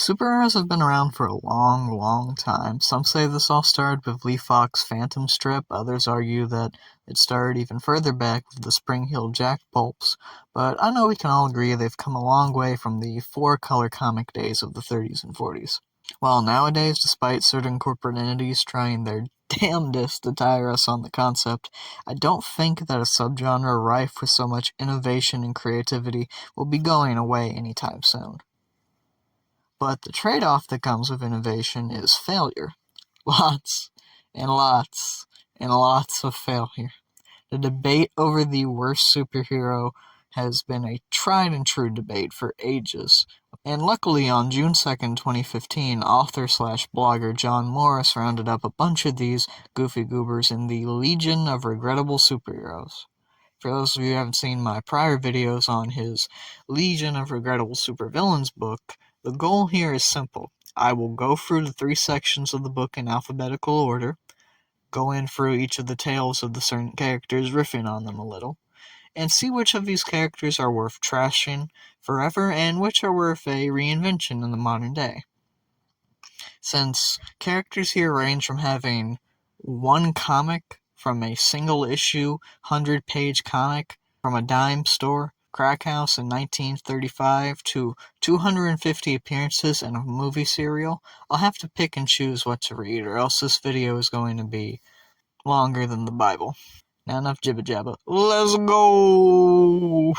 Superheroes have been around for a long, long time. Some say this all started with Lee Fawkes' Phantom strip, others argue that it started even further back with the Spring Hill Jack pulps, but I know we can all agree they've come a long way from the four-color comic days of the 30s and 40s. Well, nowadays, despite certain corporate entities trying their damnedest to tire us on the concept, I don't think that a subgenre rife with so much innovation and creativity will be going away anytime soon. But the trade-off that comes with innovation is failure. Lots and lots and lots of failure. The debate over the worst superhero has been a tried and true debate for ages. And luckily on June 2nd, 2015, author/blogger John Morris rounded up a bunch of these goofy goobers in the Legion of Regrettable Superheroes. For those of you who haven't seen my prior videos on his Legion of Regrettable Supervillains book, the goal here is simple. I will go through the 3 sections of the book in alphabetical order, go in through each of the tales of the certain characters, riffing on them a little, and see which of these characters are worth trashing forever and which are worth a reinvention in the modern day. Since characters here range from having one comic from a single issue, 100-page comic from a dime store, crack house in 1935 to 250 appearances in a movie serial, I'll have to pick and choose what to read, or else this video is going to be longer than the Bible. Now enough jibba jabba. Let's go!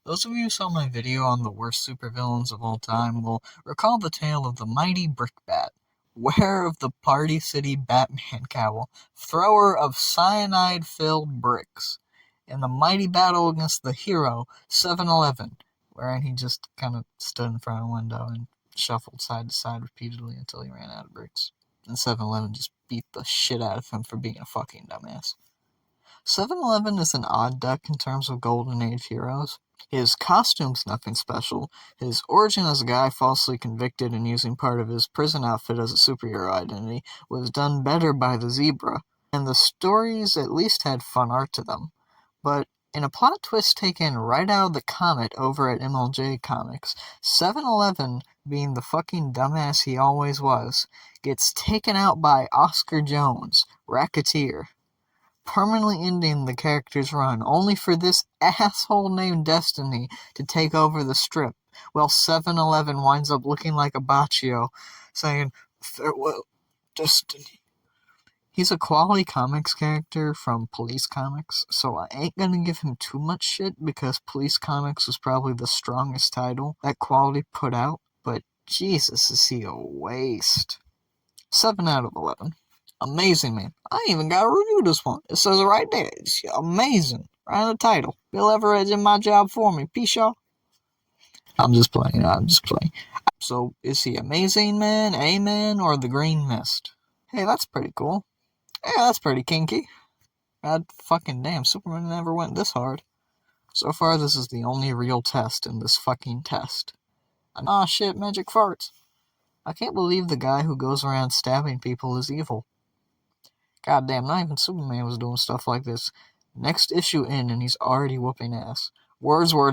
Those of you who saw my video on the worst supervillains of all time will recall the tale of the mighty Brickbat, wearer of the Party City Batman cowl, thrower of cyanide-filled bricks, in the mighty battle against the hero 7-Eleven, wherein he just kind of stood in front of a window and shuffled side to side repeatedly until he ran out of bricks. And 7-Eleven just beat the shit out of him for being a fucking dumbass. 7-Eleven is an odd duck in terms of Golden Age heroes. His costume's nothing special. His origin as a guy falsely convicted and using part of his prison outfit as a superhero identity was done better by the Zebra, and the stories at least had fun art to them. But in a plot twist taken right out of the comic over at MLJ Comics, 7-Eleven, being the fucking dumbass he always was, gets taken out by Oscar Jones, Racketeer, permanently ending the character's run, only for this asshole named Destiny to take over the strip, while 7-Eleven winds up looking like a Baccio, saying, "Farewell, Destiny." He's a quality comics character from Police Comics, so I ain't gonna give him too much shit because Police Comics was probably the strongest title that Quality put out, but Jesus, is he a waste. 7 out of 11. Amazing, man. I ain't even gotta review this one. It says it right there. It's amazing. Right in the title. Bill Everett did my job for me. Peace, y'all. I'm just playing. So, is he Amazing Man, A-Man, or the Green Mist? Hey, that's pretty cool. Yeah, that's pretty kinky. God fucking damn, Superman never went this hard. So far, this is the only real test in this fucking test. Aw shit, magic farts. I can't believe the guy who goes around stabbing people is evil. God damn, not even Superman was doing stuff like this. Next issue in and he's already whooping ass. Words. Yeah,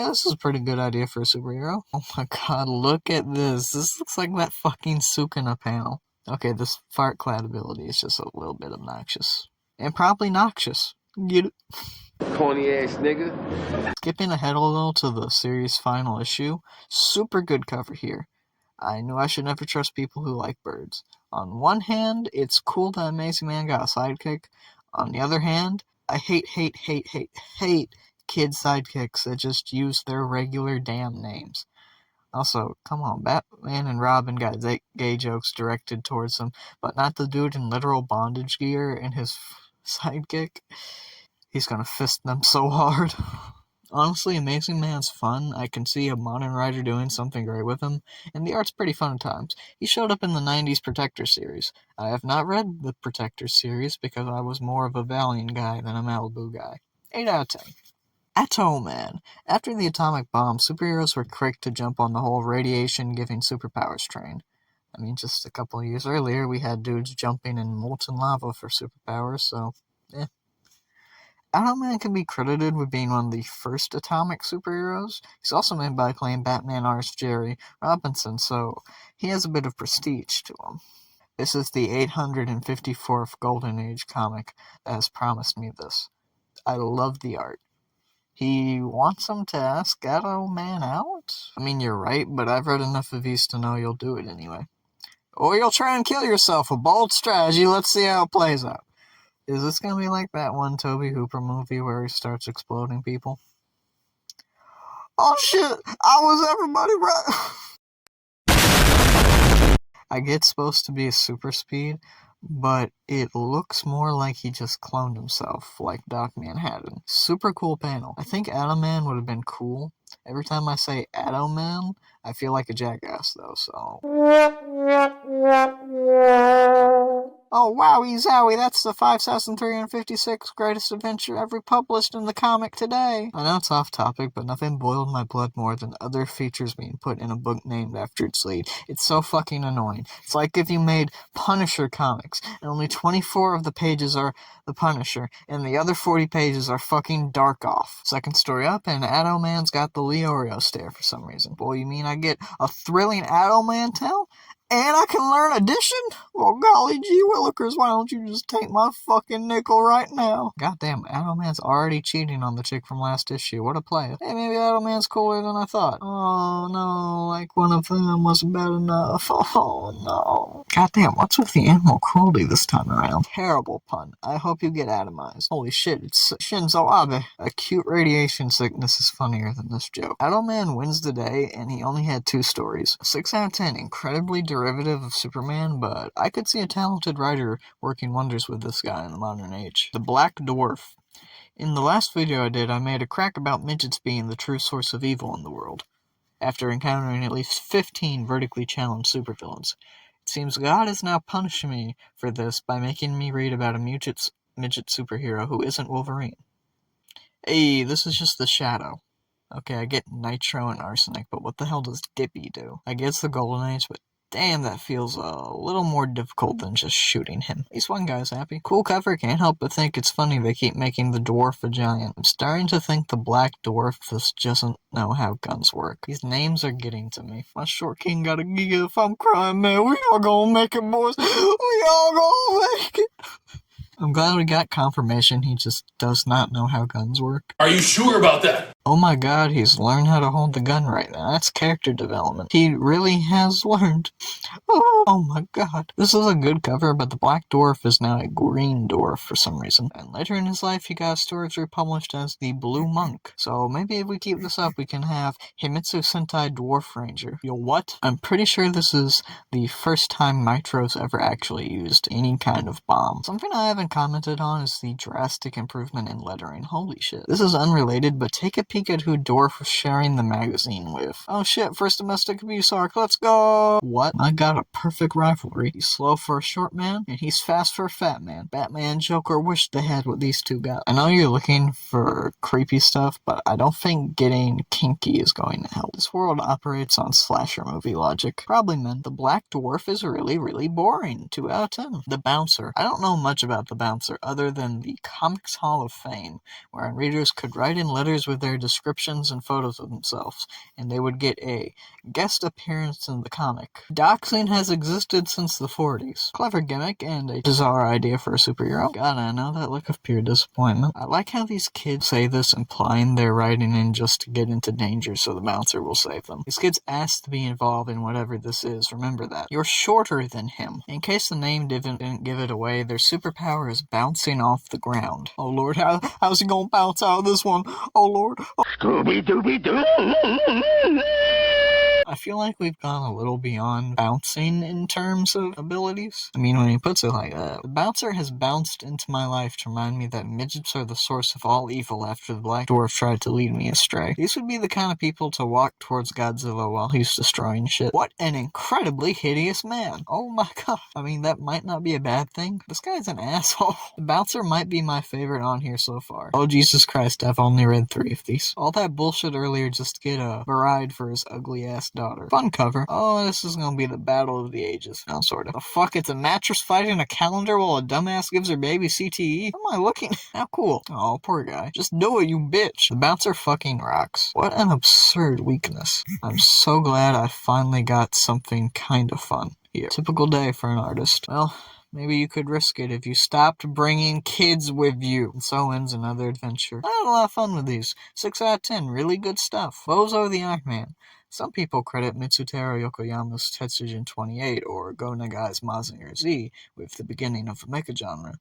this is a pretty good idea for a superhero. Oh my god, look at this. This looks like that fucking Sukuna panel. Okay, this fart clad ability is just a little bit obnoxious. And probably noxious. Get it? Corny ass nigga. Skipping ahead a little to the series' final issue. Super good cover here. I knew I should never trust people who like birds. On one hand, it's cool that Amazing Man got a sidekick. On the other hand, I hate kid sidekicks that just use their regular damn names. Also, come on, Batman and Robin got gay jokes directed towards them, but not the dude in literal bondage gear and his sidekick. He's gonna fist them so hard. Honestly, Amazing Man's fun. I can see a modern writer doing something great with him, and the art's pretty fun at times. He showed up in the 90s Protector series. I have not read the Protector series because I was more of a Valiant guy than a Malibu guy. 8 out of 10. Atoman. After the atomic bomb, superheroes were quick to jump on the whole radiation-giving superpowers train. I mean, just a couple of years earlier, we had dudes jumping in molten lava for superpowers, so, Man can be credited with being one of the first atomic superheroes. He's also made by acclaimed Batman artist Jerry Robinson, so he has a bit of prestige to him. This is the 854th Golden Age comic that has promised me this. I love the art. He wants him to ask Man out? I mean, you're right, but I've read enough of these to know you'll do it anyway. Or you'll try and kill yourself. A bold strategy. Let's see how it plays out. Is this going to be like that one Toby Hooper movie where he starts exploding people? Oh shit! I was everybody right! I get it's supposed to be a super speed, but it looks more like he just cloned himself, like Doc Manhattan. Super cool panel. I think Man would have been cool. Every time I say Man, I feel like a jackass though, so... Oh, wowie zowie, that's the 5,356 greatest adventure ever published in the comic today. I know it's off topic, but nothing boiled my blood more than other features being put in a book named after its lead. It's so fucking annoying. It's like if you made Punisher comics, and only 24 of the pages are the Punisher, and the other 40 pages are fucking Dark Off. Second story up, and Man's got the Leorio stare for some reason. Boy, you mean I get a thrilling Man tale? And I can learn addition? Well, golly gee willikers, why don't you just take my fucking nickel right now? Goddamn, Man's already cheating on the chick from last issue. What a player. Hey, maybe Man's cooler than I thought. Oh, no, like one of them was bad enough. Oh, no. Goddamn, what's with the animal cruelty this time around? Terrible pun. I hope you get atomized. Holy shit, it's Shinzo Abe. Acute radiation sickness is funnier than this joke. Man wins the day, and he only had 2 stories. 6 out of 10, incredibly derivative of Superman, but I could see a talented writer working wonders with this guy in the modern age. The Black Dwarf. In the last video I did, I made a crack about midgets being the true source of evil in the world, after encountering at least 15 vertically challenged supervillains. It seems God is now punishing me for this by making me read about a midget superhero who isn't Wolverine. Hey, this is just the Shadow. Okay, I get nitro and arsenic, but what the hell does Dippy do? I guess the Golden Age, but damn, that feels a little more difficult than just shooting him. At least one guy's happy. Cool cover, can't help but think it's funny they keep making the dwarf a giant. I'm starting to think the Black Dwarf just doesn't know how guns work. These names are getting to me. My short king got a giga if I'm crying, man. We all gonna make it, boys. We all gonna make it. I'm glad we got confirmation he just does not know how guns work. Are you sure about that? Oh my god, he's learned how to hold the gun right now. That's character development. He really has learned. Oh my god. This is a good cover, but the Black Dwarf is now a green dwarf for some reason. And later in his life, he got stories republished as the Blue Monk. So maybe if we keep this up, we can have Himitsu Sentai Dwarf Ranger. Yo, what? I'm pretty sure this is the first time Nitro's ever actually used any kind of bomb. Something I haven't commented on is the drastic improvement in lettering. Holy shit. This is unrelated, but take a peek at who Dwarf was sharing the magazine with. Oh shit, first domestic abuse arc, let's go! What? I got a perfect rivalry. He's slow for a short man, and he's fast for a fat man. Batman, Joker wished they had what these two got. I know you're looking for creepy stuff, but I don't think getting kinky is going to help. This world operates on slasher movie logic. Probably meant the Black Dwarf is really, really boring. 2 out of 10. The Bouncer. I don't know much about the Bouncer other than the Comics Hall of Fame, where readers could write in letters with their descriptions and photos of themselves, and they would get a guest appearance in the comic. Doxing has existed since the 40s. Clever gimmick and a bizarre idea for a superhero. God, I know that look of pure disappointment. I like how these kids say this implying they're writing in just to get into danger so the Bouncer will save them. These kids asked to be involved in whatever this is, remember that. You're shorter than him. In case the name didn't give it away, their superpower is bouncing off the ground. Oh lord, how's he gonna bounce out of this one? Oh lord. Oh. Scooby-Dooby-Doo! I feel like we've gone a little beyond bouncing in terms of abilities. I mean, when he puts it like that. The Bouncer has bounced into my life to remind me that midgets are the source of all evil after the Black Dwarf tried to lead me astray. These would be the kind of people to walk towards Godzilla while he's destroying shit. What an incredibly hideous man. Oh my god. I mean, that might not be a bad thing. This guy's an asshole. The Bouncer might be my favorite on here so far. Oh Jesus Christ, I've only read 3 of these. All that bullshit earlier just to get a bride for his ugly ass daughter. water. Fun cover. Oh, this is gonna be the battle of the ages. No, sort of. The fuck, it's a mattress fighting a calendar while a dumbass gives her baby CTE? What am I looking? How cool. Oh, poor guy. Just do it, you bitch. The Bouncer fucking rocks. What an absurd weakness. I'm so glad I finally got something kind of fun here. Typical day for an artist. Well, maybe you could risk it if you stopped bringing kids with you. And so ends another adventure. I had a lot of fun with these. 6 out of 10. Really good stuff. Bozo the Iron Man. Some people credit Mitsutaro Yokoyama's Tetsujin 28 or Go Nagai's Mazinger Z with the beginning of the mecha genre.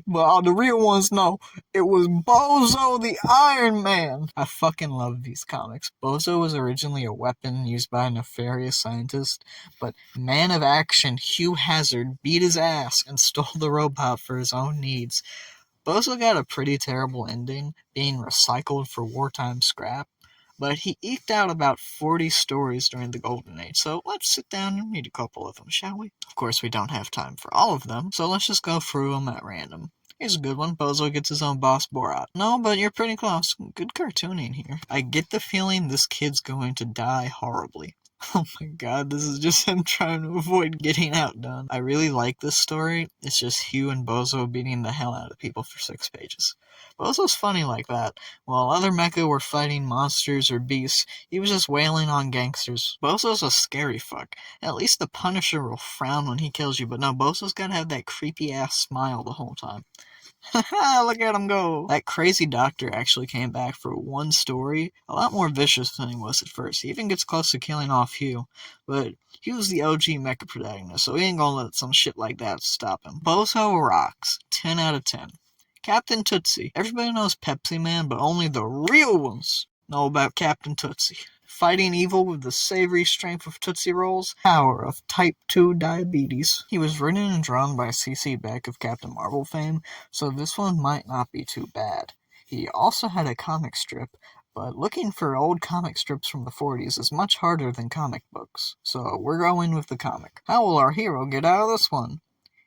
But all the real ones know it was Bozo the Iron Man. I fucking love these comics. Bozo was originally a weapon used by a nefarious scientist, but man of action Hugh Hazard beat his ass and stole the robot for his own needs. Bozo got a pretty terrible ending, being recycled for wartime scrap. But he eked out about 40 stories during the Golden Age, so let's sit down and read a couple of them, shall we? Of course, we don't have time for all of them, so let's just go through them at random. Here's a good one. Bozo gets his own boss, Borat. No, but you're pretty close. Good cartooning here. I get the feeling this kid's going to die horribly. Oh my god, this is just him trying to avoid getting outdone. I really like this story. It's just Hugh and Bozo beating the hell out of people for 6 pages. Bozo's funny like that. While other mecha were fighting monsters or beasts, he was just wailing on gangsters. Bozo's a scary fuck. At least the Punisher will frown when he kills you, but no, Bozo's gotta have that creepy ass smile the whole time. Haha, look at him go! That crazy doctor actually came back for one story, a lot more vicious than he was at first. He even gets close to killing off Hugh, but Hugh was the OG mecha protagonist, so he ain't gonna let some shit like that stop him. Bozo rocks. 10 out of 10. Captain Tootsie. Everybody knows Pepsi Man, but only the real ones know about Captain Tootsie. Fighting evil with the savory strength of Tootsie Rolls, power of type 2 diabetes. He was written and drawn by C.C. Beck of Captain Marvel fame, so this one might not be too bad. He also had a comic strip, but looking for old comic strips from the 40s is much harder than comic books, so we're going with the comic. How will our hero get out of this one?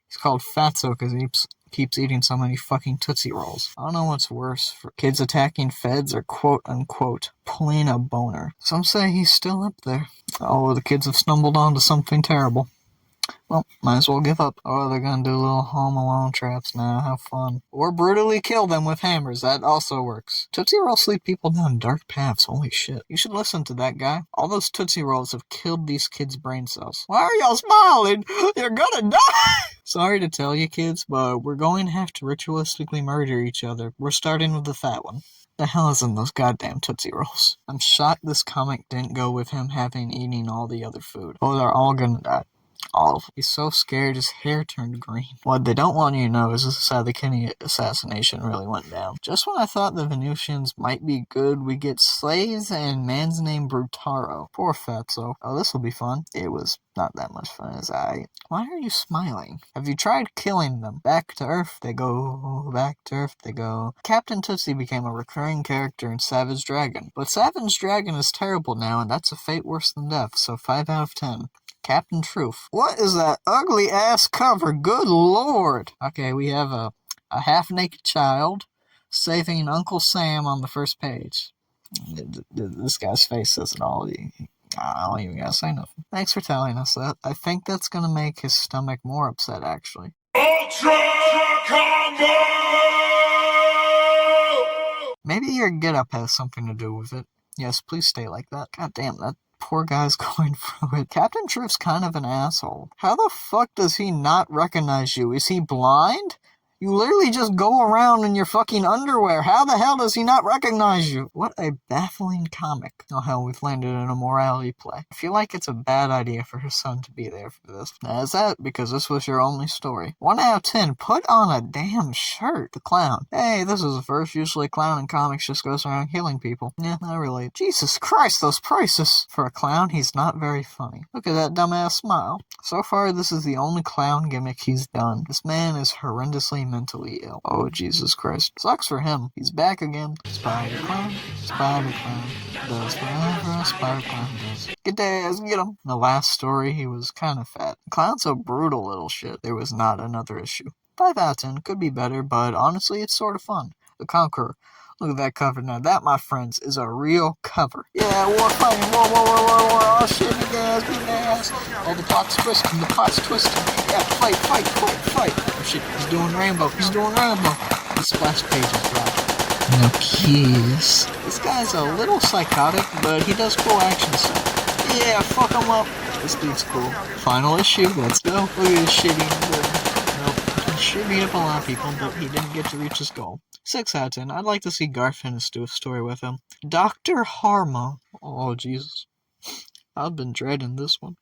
He's called Fatso because he keeps eating so many fucking Tootsie Rolls. I don't know what's worse, for kids attacking feds or quote-unquote pulling a boner. Some say he's still up there. Oh, the kids have stumbled onto something terrible. Well, might as well give up. Oh, they're gonna do little Home Alone traps now. Have fun. Or brutally kill them with hammers. That also works. Tootsie Rolls lead people down dark paths. Holy shit. You should listen to that guy. All those Tootsie Rolls have killed these kids' brain cells. Why are y'all smiling? You're gonna die! Sorry to tell you, kids, but we're going to have to ritualistically murder each other. We're starting with the fat one. The hell is in those goddamn Tootsie Rolls? I'm shocked this comic didn't go with him having eaten all the other food. Oh, they're all gonna die. All of them. He's so scared his hair turned green. What they don't want you to know is this is how the Kenny assassination really went down. Just when I thought the Venusians might be good, we get slaves and man's name Brutaro. Poor Fatso. Oh, this'll be fun. It was not that much fun as Why are you smiling? Have you tried killing them? Back to Earth they go, back to Earth they go. Captain Tootsie became a recurring character in Savage Dragon. But Savage Dragon is terrible now, and that's a fate worse than death, so 5 out of 10. Captain Truth. What is that ugly ass cover? Good lord. Okay, we have a half-naked child saving Uncle Sam on the first page. This guy's face says it all. I don't even gotta say nothing. Thanks for telling us that. I think that's gonna make his stomach more upset, actually. Ultra Combo! Maybe your getup has something to do with it. Yes, please stay like that. God damn, that poor guy's going through it. Captain Truth's kind of an asshole. How the fuck does he not recognize you? Is he blind? You literally just go around in your fucking underwear. How the hell does he not recognize you? What a baffling comic. Oh hell, we've landed in a morality play. I feel like it's a bad idea for his son to be there for this. Now, is that because this was your only story? 1 out of 10. Put on a damn shirt. The clown. Hey, this is the first. Usually a clown in comics just goes around killing people. Yeah, I relate. Jesus Christ, those prices. For a clown, he's not very funny. Look at that dumbass smile. So far, this is the only clown gimmick he's done. This man is horrendously mentally ill. Oh, Jesus Christ. Sucks for him. He's back again. Spider Clown does whatever a Spider Clown does. Get ass, get him. In the last story, he was kind of fat. The clown's a brutal little shit. There was not another issue. 5 out of 10. Could be better, but honestly, it's sort of fun. The Conqueror. Look at that cover. Now that, my friends, is a real cover. Yeah, war fighting. Whoa. Oh shit. guys. Oh, the plot's twisting. Yeah, fight. Oh shit, he's doing rainbow. The splash page is dropped. No keys. This guy's a little psychotic, but he does cool action stuff. Yeah, fuck him up. This dude's cool. Final issue, let's go. Look at this shit eating bird. Nope, he sure beat up a lot of people, but he didn't get to reach his goal. 6 out of 10. I'd like to see Garfinis do a story with him. Dr. Hormone. Oh, Jesus. I've been dreading this one.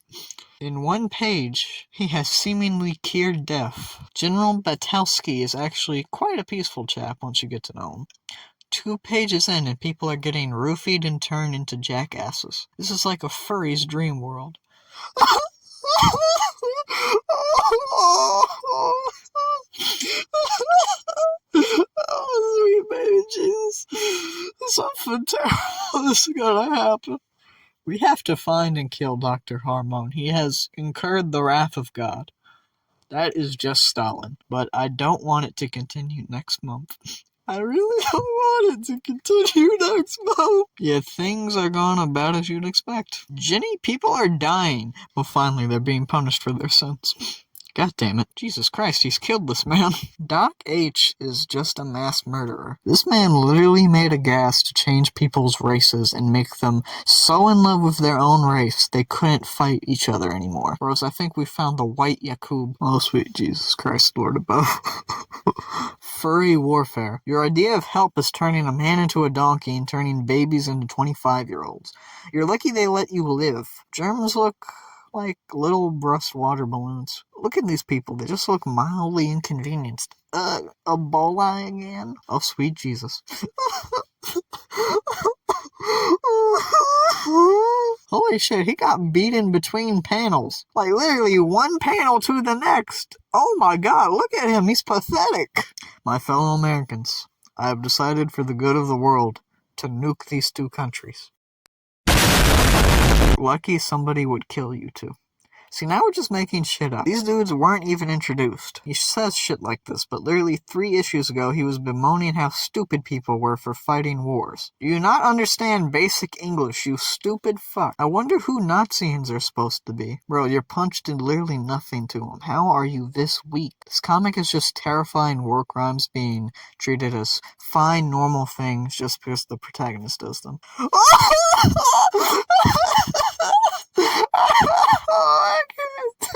In one page, he has seemingly cured death. General Batowski is actually quite a peaceful chap once you get to know him. 2 pages in and people are getting roofied and turned into jackasses. This is like a furry's dream world. Oh, sweet baby Jesus. Something terrible is gonna happen. We have to find and kill Dr. Hormone. He has incurred the wrath of God. That is just Stalin, but I don't want it to continue next month. I really don't want it to continue next month. Yeah, things are going about as you'd expect. Jenny, people are dying, but finally they're being punished for their sins. God damn it. Jesus Christ, he's killed this man. Doc H is just a mass murderer. This man literally made a gas to change people's races and make them so in love with their own race they couldn't fight each other anymore. Whereas I think we found the white Yakub. Oh, sweet Jesus Christ, Lord above. Furry warfare. Your idea of help is turning a man into a donkey and turning babies into 25-year-olds. You're lucky they let you live. Germs look like little breast water balloons. Look at these people. They just look mildly inconvenienced. Ebola again? Oh, sweet Jesus. Holy shit, he got beaten between panels. Like, literally one panel to the next. Oh my god, look at him. He's pathetic. My fellow Americans, I have decided for the good of the world to nuke these 2 countries. Lucky somebody would kill you two. See, now we're just making shit up. These dudes weren't even introduced. He says shit like this, but literally 3 issues ago he was bemoaning how stupid people were for fighting wars. Do you not understand basic English, you stupid fuck? I wonder who Nazians are supposed to be. Bro, you're punched did literally nothing to him. How are you this weak? This comic is just terrifying war crimes being treated as fine, normal things just because the protagonist does them. I can't.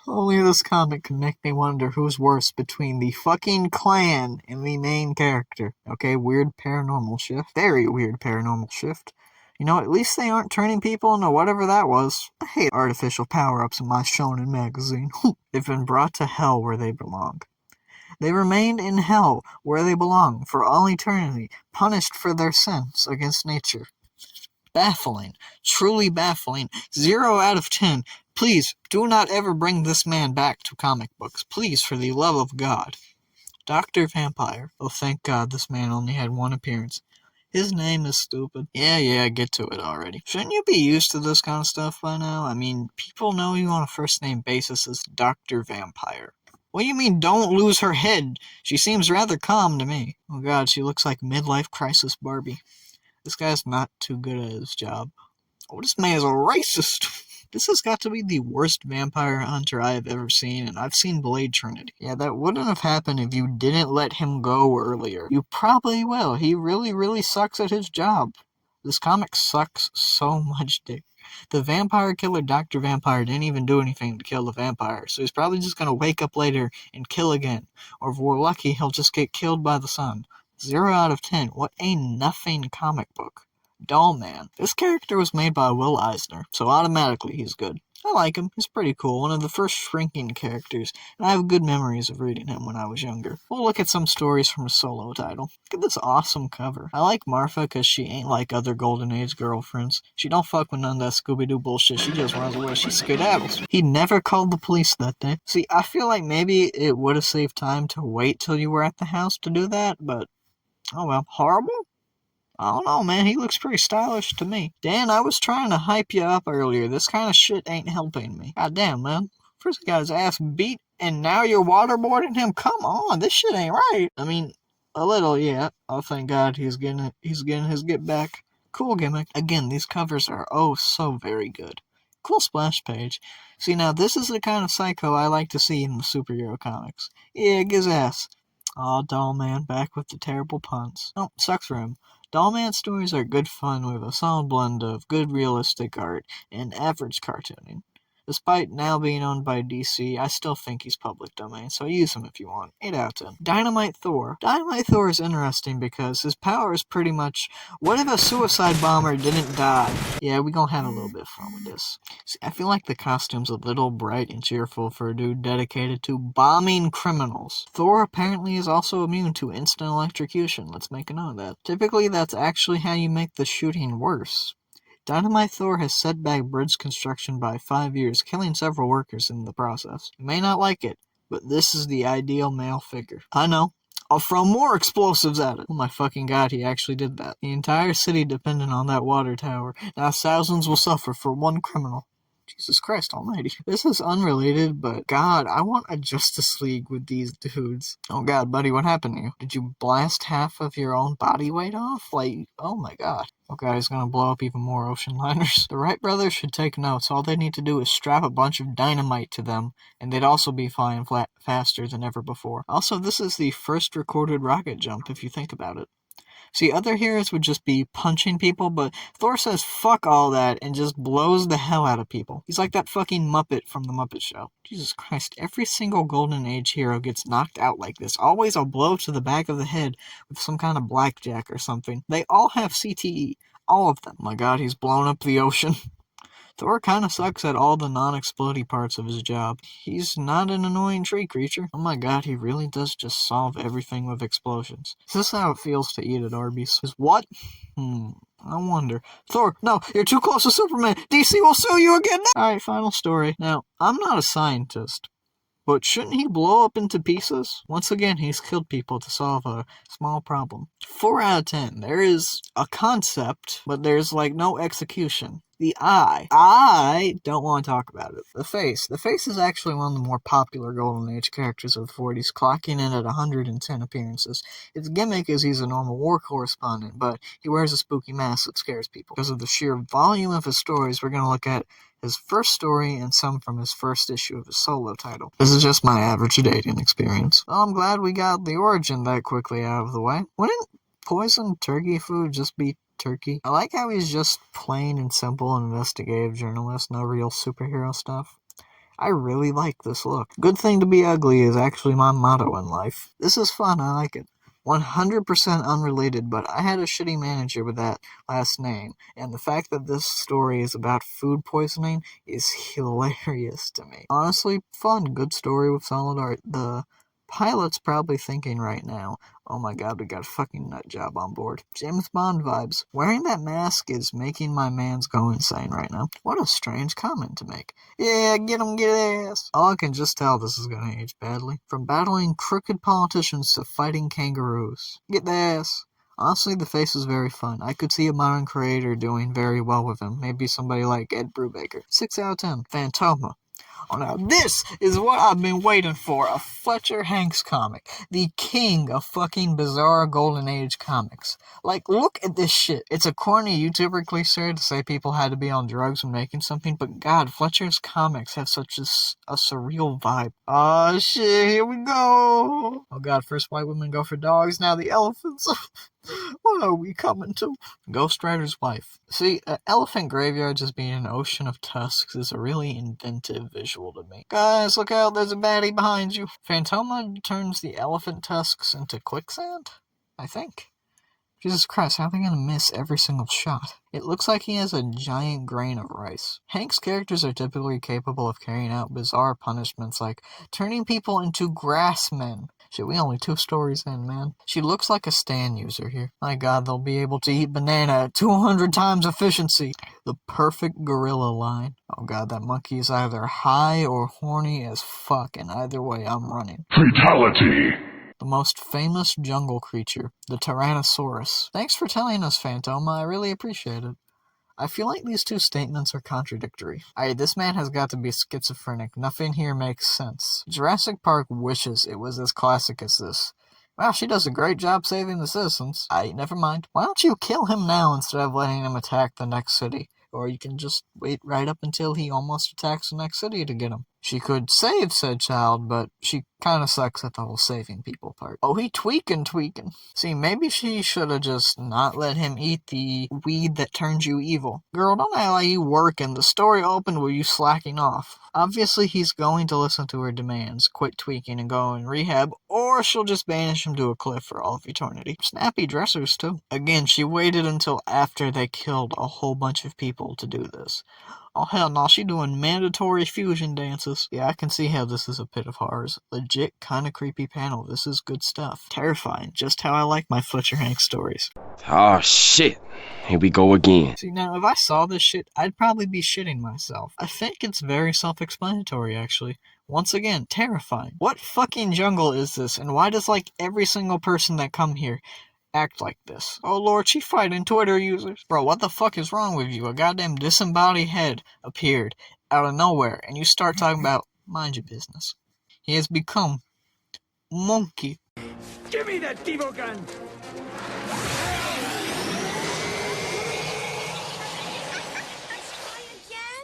Only this comic can make me wonder who's worse between the fucking clan and the main character. Okay, weird paranormal shift. Very weird paranormal shift. You know, at least they aren't turning people into whatever that was. I hate artificial power-ups in my shonen magazine. They've been brought to hell where they belong. They remained in hell where they belong for all eternity, punished for their sins against nature. Baffling. Truly baffling. 0 out of 10. Please, do not ever bring this man back to comic books. Please, for the love of God. Dr. Vampire. Oh, thank God this man only had 1 appearance. His name is stupid. Yeah, get to it already. Shouldn't you be used to this kind of stuff by now? I mean, people know you on a first-name basis as Dr. Vampire. What do you mean, don't lose her head? She seems rather calm to me. Oh God, she looks like midlife crisis Barbie. This guy's not too good at his job. Oh, this man is a racist. This has got to be the worst vampire hunter I have ever seen, and I've seen Blade Trinity. Yeah, that wouldn't have happened if you didn't let him go earlier. You probably will. He really sucks at his job. This comic sucks so much dick. The vampire killer Dr. Vampire didn't even do anything to kill the vampire, so he's probably just gonna wake up later and kill again. Or if we're lucky, he'll just get killed by the sun. 0 out of 10. What a nothing comic book. Doll Man. This character was made by Will Eisner, so automatically he's good. I like him. He's pretty cool. One of the first shrinking characters, and I have good memories of reading him when I was younger. We'll look at some stories from a solo title. Look at this awesome cover. I like Martha because she ain't like other Golden Age girlfriends. She don't fuck with none of that Scooby-Doo bullshit. She just runs away. She skedaddles. He never called the police that day. See, I feel like maybe it would have saved time to wait till you were at the house to do that, but oh well. Horrible? I don't know, man. He looks pretty stylish to me. Dan, I was trying to hype you up earlier. This kind of shit ain't helping me. God damn, man. First he got his ass beat, and now you're waterboarding him? Come on, this shit ain't right. I mean, a little, yeah. Oh, thank God he's getting his get back. Cool gimmick. Again, these covers are oh so very good. Cool splash page. See, now this is the kind of psycho I like to see in the superhero comics. Yeah, gives ass. Aw, Doll Man back with the terrible puns. Oh, sucks for him. Doll Man stories are good fun with a solid blend of good realistic art and average cartooning. Despite now being owned by DC, I still think he's public domain, so use him if you want. 8 out of 10. Dynamite Thor. Dynamite Thor is interesting because his power is pretty much, what if a suicide bomber didn't die? Yeah, we gonna have a little bit of fun with this. See, I feel like the costume's a little bright and cheerful for a dude dedicated to bombing criminals. Thor apparently is also immune to instant electrocution. Let's make a note of that. Typically, that's actually how you make the shooting worse. Dynamite Thor has set back bridge construction by 5 years, killing several workers in the process. You may not like it, but this is the ideal male figure. I know. I'll throw more explosives at it. Oh my fucking god, he actually did that. The entire city depended on that water tower. Now thousands will suffer for one criminal. Jesus Christ almighty. This is unrelated, but god, I want a Justice League with these dudes. Oh god, buddy, what happened to you? Did you blast half of your own body weight off? Like, oh my god. Oh god, he's gonna blow up even more ocean liners. The Wright brothers should take notes. All they need to do is strap a bunch of dynamite to them, and they'd also be flying faster than ever before. Also, this is the first recorded rocket jump, if you think about it. See, other heroes would just be punching people, but Thor says fuck all that and just blows the hell out of people. He's like that fucking Muppet from the Muppet Show. Jesus Christ, every single Golden Age hero gets knocked out like this. Always a blow to the back of the head with some kind of blackjack or something. They all have CTE. All of them. My god, he's blown up the ocean. Thor kinda sucks at all the non-explodey parts of his job. He's not an annoying tree creature. Oh my god, he really does just solve everything with explosions. Is this how it feels to eat at Arby's? Is what? I wonder. Thor, no, you're too close to Superman. DC will sue you again. Alright, final story. Now, I'm not a scientist, but shouldn't he blow up into pieces? Once again, he's killed people to solve a small problem. 4 out of 10. There is a concept, but there's like no execution. The eye. I don't want to talk about it. The face. The face is actually one of the more popular Golden Age characters of the 40s, clocking in at 110 appearances. His gimmick is he's a normal war correspondent, but he wears a spooky mask that scares people. Because of the sheer volume of his stories, we're going to look at his first story and some from his first issue of his solo title. This is just my average dating experience. Well, I'm glad we got the origin that quickly out of the way. Wouldn't poisoned turkey food just be turkey? I like how he's just plain and simple investigative journalist, no real superhero stuff. I really like this look. Good thing to be ugly is actually my motto in life. This is fun, I like it. 100% unrelated, but I had a shitty manager with that last name, and the fact that this story is about food poisoning is hilarious to me. Honestly, fun, good story with solid art. The pilot's probably thinking right now, oh my god, we got a fucking nut job on board. James Bond vibes. Wearing that mask is making my mans go insane right now. What a strange comment to make. Yeah, get him, get ass. Oh, I can just tell this is gonna age badly. From battling crooked politicians to fighting kangaroos. Get the ass. Honestly, the face is very fun. I could see a modern creator doing very well with him. Maybe somebody like Ed Brubaker. 6 out of 10. Phantoma. Oh, now this is what I've been waiting for. A Fletcher Hanks comic. The king of fucking bizarre Golden Age comics. Like, look at this shit. It's a corny YouTuber cliche to say people had to be on drugs when making something, but god, Fletcher's comics have such a surreal vibe. Oh shit, here we go. Oh god, first white women go for dogs, now the elephants. What are we coming to? Ghost Rider's wife. See, an elephant graveyard just being an ocean of tusks is a really inventive visual to me. Guys, look out, there's a baddie behind you. Phantoma turns the elephant tusks into quicksand? I think. Jesus Christ, how are they gonna miss every single shot? It looks like he has a giant grain of rice. Hank's characters are typically capable of carrying out bizarre punishments like turning people into grass men. Shit, we only 2 stories in, man. She looks like a Stan user here. My god, they'll be able to eat banana at 200 times efficiency. The perfect gorilla line. Oh god, that monkey is either high or horny as fuck, and either way, I'm running. Fatality! The most famous jungle creature, the Tyrannosaurus. Thanks for telling us, Phantoma. I really appreciate it. I feel like these 2 statements are contradictory. This man has got to be schizophrenic. Nothing here makes sense. Jurassic Park wishes it was as classic as this. Well, she does a great job saving the citizens. Never mind. Why don't you kill him now instead of letting him attack the next city? Or you can just wait right up until he almost attacks the next city to get him. She could save said child, but she kinda sucks at the whole saving people part. Oh, he tweaking. See, maybe she should've just not let him eat the weed that turns you evil. Girl, don't act like you working. The story opened with you slacking off. Obviously, he's going to listen to her demands, quit tweaking and go in rehab, or she'll just banish him to a cliff for all of eternity. Snappy dressers, too. Again, she waited until after they killed a whole bunch of people to do this. Oh, hell no, she doing mandatory fusion dances. Yeah, I can see how this is a pit of horrors. Legit kinda creepy panel. This is good stuff. Terrifying. Just how I like my Fletcher Hank stories. Oh, shit. Here we go again. See, now, if I saw this shit, I'd probably be shitting myself. I think it's very self-explanatory, actually. Once again, terrifying. What fucking jungle is this, and why does, like, every single person that come here act like this? Oh lord, she fighting Twitter users. Bro, what the fuck is wrong with you? A goddamn disembodied head appeared out of nowhere, and you start talking about mind your business. He has become monkey. Give me that Devo gun!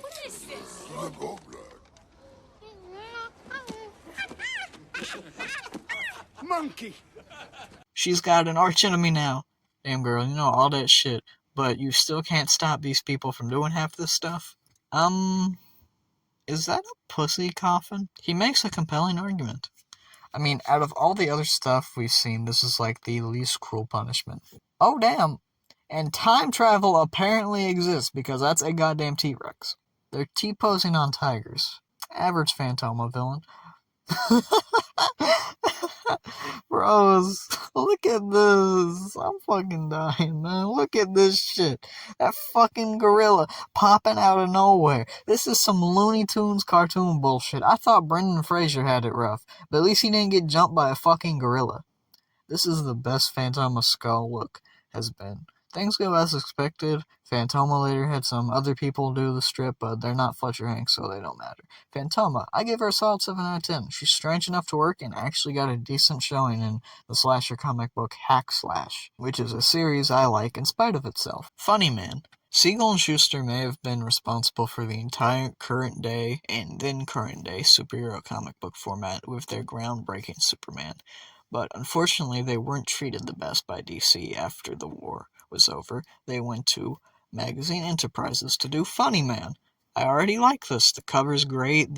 What is this? Monkey! She's got an arch enemy now. Damn girl, you know all that shit, but you still can't stop these people from doing half this stuff? Is that a pussy coffin? He makes a compelling argument. I mean, out of all the other stuff we've seen, this is like the least cruel punishment. Oh damn! And time travel apparently exists because that's a goddamn T-Rex. They're T-posing on tigers. Average Phantoma villain. Bros, look at this. I'm fucking dying, man. Look at this shit. That fucking gorilla popping out of nowhere. This is some Looney Tunes cartoon bullshit. I thought Brendan Fraser had it rough, but at least he didn't get jumped by a fucking gorilla. This is the best Phantoma skull look has been. Things go as expected. Phantoma later had some other people do the strip, but they're not Fletcher Hanks, so they don't matter. Phantoma, I give her a solid 7 out of 10. She's strange enough to work and actually got a decent showing in the slasher comic book Hack Slash, which is a series I like in spite of itself. Funny Man. Siegel and Schuster may have been responsible for the entire current day and then current day superhero comic book format with their groundbreaking Superman, but unfortunately they weren't treated the best by DC after the war was over. They went to Magazine Enterprises to do Funny Man. I already like this. The cover's great.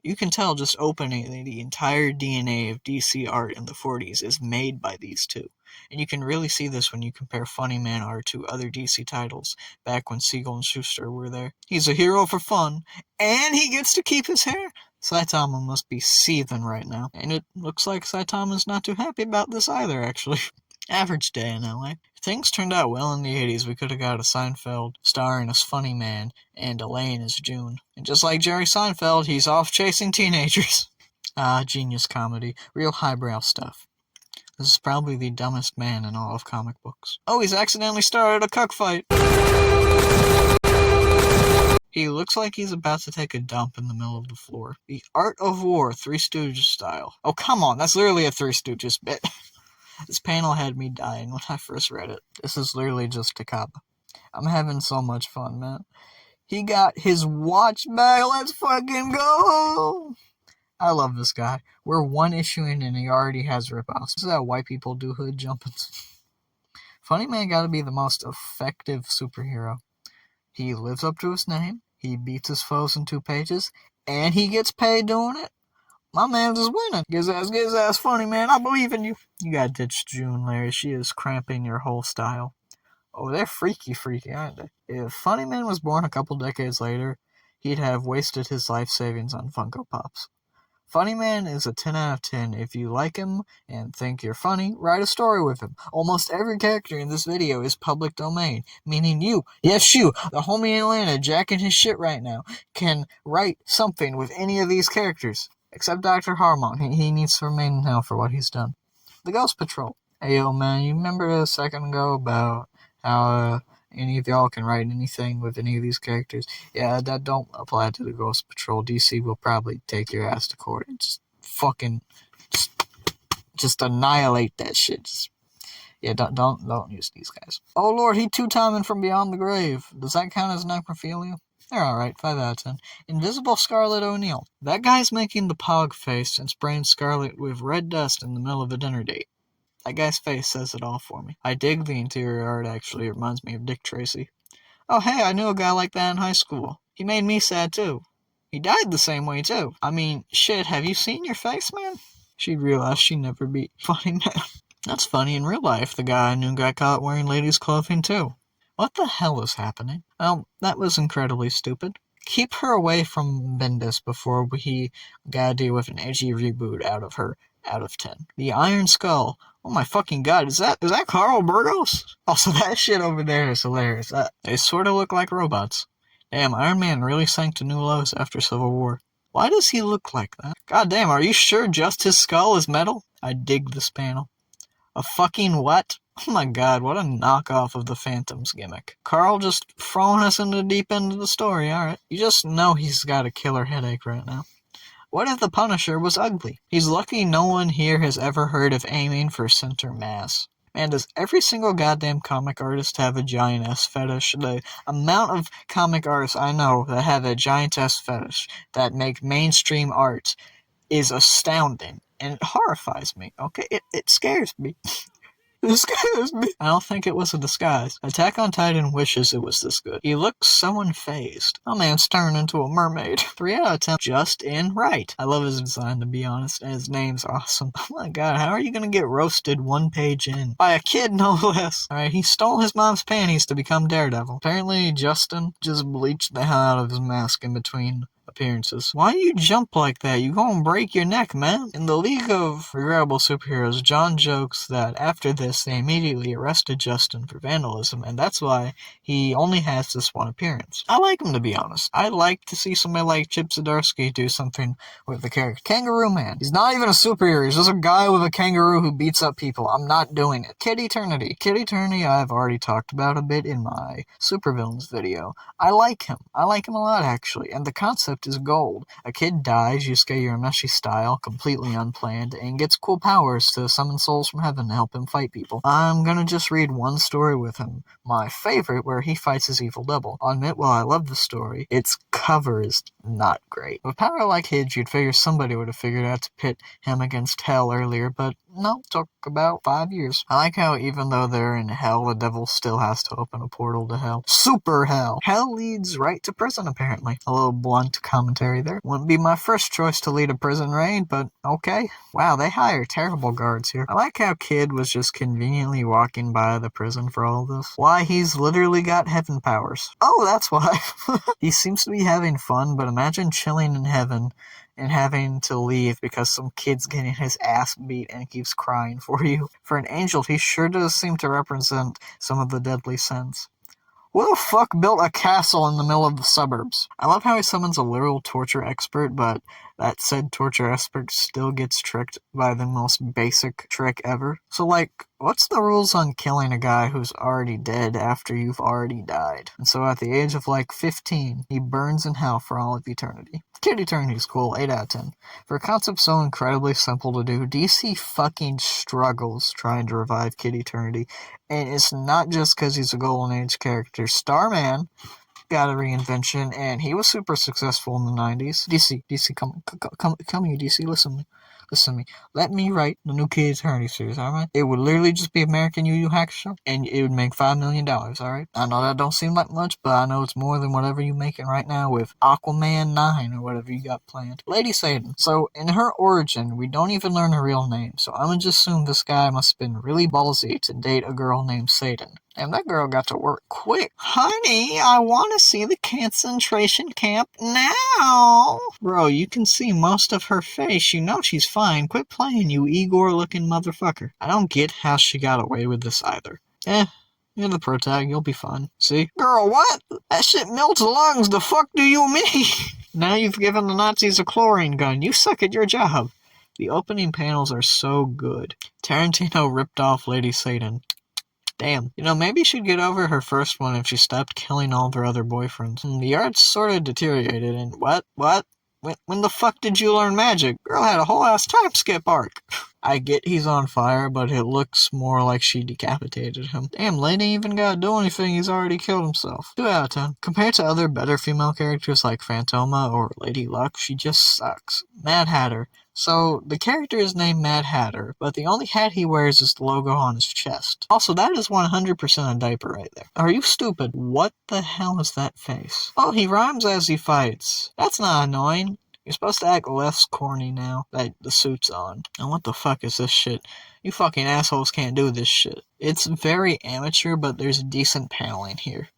You can tell just opening the entire DNA of DC art in the 40s is made by these two. And you can really see this when you compare Funny Man art to other DC titles back when Siegel and Schuster were there. He's a hero for fun, and he gets to keep his hair. Saitama must be seething right now. And it looks like Saitama's not too happy about this either, actually. Average day in LA. If things turned out well in the 80s, we could have got a Seinfeld starring as Funny Man and Elaine as June. And just like Jerry Seinfeld, he's off chasing teenagers. Genius comedy. Real highbrow stuff. This is probably the dumbest man in all of comic books. Oh, he's accidentally started a cuck fight. He looks like he's about to take a dump in the middle of the floor. The Art of War, Three Stooges style. Oh, come on, that's literally a Three Stooges bit. This panel had me dying when I first read it. This is literally just Takaba. I'm having so much fun, man. He got his watch back. Let's fucking go! I love this guy. We're one issue in and he already has ripoffs. This is how white people do hood jumpings. Funny Man gotta be the most effective superhero. He lives up to his name. He beats his foes in 2 pages. And he gets paid doing it. My man's is winning. Giz ass, Funny Man. I believe in you. You gotta ditch June, Larry. She is cramping your whole style. Oh, they're freaky, aren't they? If Funny Man was born a couple decades later, he'd have wasted his life savings on Funko Pops. Funny Man is a 10 out of 10. If you like him and think you're funny, write a story with him. Almost every character in this video is public domain, meaning you, yes you, the homie in Atlanta jacking his shit right now, can write something with any of these characters. Except Dr. Harmon. He needs to remain in hell for what he's done. The Ghost Patrol. Hey yo man, you remember a second ago about how any of y'all can write anything with any of these characters? Yeah, that don't apply to the Ghost Patrol. DC will probably take your ass to court and just fucking just annihilate that shit. Yeah, don't use these guys. Oh lord, he two-timing from beyond the grave. Does that count as necrophilia? They're alright, 5 out of 10. Invisible Scarlet O'Neil. That guy's making the pog face and spraying Scarlet with red dust in the middle of a dinner date. That guy's face says it all for me. I dig the interior art, actually. It reminds me of Dick Tracy. Oh hey, I knew a guy like that in high school. He made me sad too. He died the same way too. I mean, shit, have you seen your face, man? She'd realize she'd never be funny, man. That's funny. In real life, the guy I knew got caught wearing ladies' clothing too. What the hell is happening? Well, that was incredibly stupid. Keep her away from Bendis before we gotta deal with an edgy reboot out of her out of 10. The Iron Skull. Oh my fucking god, is that Carl Burgos? Also, that shit over there is hilarious. They sort of look like robots. Damn, Iron Man really sank to new lows after Civil War. Why does he look like that? God damn, are you sure just his skull is metal? I dig this panel. A fucking what? Oh my god, what a knockoff of the Phantom's gimmick. Carl just throwing us into the deep end of the story, alright. You just know he's got a killer headache right now. What if the Punisher was ugly? He's lucky no one here has ever heard of aiming for center mass. Man, does every single goddamn comic artist have a giant-ass fetish? The amount of comic artists I know that have a giant-ass fetish that make mainstream art is astounding. And it horrifies me, okay? It scares me. It scares me. I don't think it was a disguise. Attack on Titan wishes it was this good. He looks so unfazed. Oh man's turned into a mermaid. 3 out of 10. Just in right. I love his design, to be honest, and his name's awesome. Oh my god, how are you gonna get roasted 1 page in? By a kid, no less. Alright, he stole his mom's panties to become Daredevil. Apparently, Justin just bleached the hell out of his mask in between appearances. Why do you jump like that? You gonna break your neck, man. In the League of Regrettable Superheroes, John jokes that after this, they immediately arrested Justin for vandalism, and that's why he only has this one appearance. I like him, to be honest. I like to see somebody like Chip Zdarsky do something with the character. Kangaroo Man. He's not even a superhero. He's just a guy with a kangaroo who beats up people. I'm not doing it. Kid Eternity. Kid Eternity I've already talked about a bit in my Supervillains video. I like him. I like him a lot, actually, and the concept is gold. A kid dies, Yusuke Urameshi style, completely unplanned, and gets cool powers to summon souls from heaven to help him fight people. I'm gonna just read one story with him, my favorite, where he fights his evil double. I'll admit, while I love the story, its cover is not great. With power like his, you'd figure somebody would have figured out to pit him against Hell earlier, but no, took about 5 years. I like how even though they're in hell, the devil still has to open a portal to hell. Super hell. Hell leads right to prison, apparently. A little blunt commentary there. Wouldn't be my first choice to lead a prison raid, but okay. Wow, they hire terrible guards here. I like how Kid was just conveniently walking by the prison for all of this. Why, he's literally got heaven powers. Oh, that's why. He seems to be having fun, but imagine chilling in heaven and having to leave because some kid's getting his ass beat and keeps crying for you. For an angel, he sure does seem to represent some of the deadly sins. Who the fuck built a castle in the middle of the suburbs? I love how he summons a literal torture expert, but that said torture expert still gets tricked by the most basic trick ever. So like, what's the rules on killing a guy who's already dead after you've already died? And so at the age of like 15, he burns in hell for all of eternity. Kid Eternity's cool, 8 out of 10. For a concept so incredibly simple to do, DC fucking struggles trying to revive Kid Eternity. And it's not just because he's a Golden Age character. Starman got a reinvention, and he was super successful in the 90s. DC, come here, DC, listen to me. Let me write the new Kid Eternity series, alright? It would literally just be American Yu Yu Hakusho, and it would make $5 million, alright? I know that don't seem like much, but I know it's more than whatever you're making right now with Aquaman 9 or whatever you got planned. Lady Satan. So, in her origin, we don't even learn her real name, so I'm gonna just assume this guy must have been really ballsy to date a girl named Satan. And that girl got to work quick. Honey, I want to see the concentration camp now. Bro, you can see most of her face. You know she's fine. Quit playing, you Igor-looking motherfucker. I don't get how she got away with this either. You're the protag, you'll be fine. See? Girl, what? That shit melts lungs. The fuck do you mean? Now you've given the Nazis a chlorine gun. You suck at your job. The opening panels are so good. Tarantino ripped off Lady Satan. Damn. You know, maybe she'd get over her first one if she stopped killing all of her other boyfriends. The art's sort of deteriorated, and what? When the fuck did you learn magic? Girl had a whole ass time skip arc. I get he's on fire, but it looks more like she decapitated him. Damn, lady ain't even gotta do anything, he's already killed himself. 2 out of 10. Compared to other better female characters like Phantoma or Lady Luck, she just sucks. Mad Hatter. So, the character is named Mad Hatter, but the only hat he wears is the logo on his chest. Also, that is 100% a diaper right there. Are you stupid? What the hell is that face? Oh, he rhymes as he fights. That's not annoying. You're supposed to act less corny now that the suit's on. And what the fuck is this shit? You fucking assholes can't do this shit. It's very amateur, but there's decent paneling here.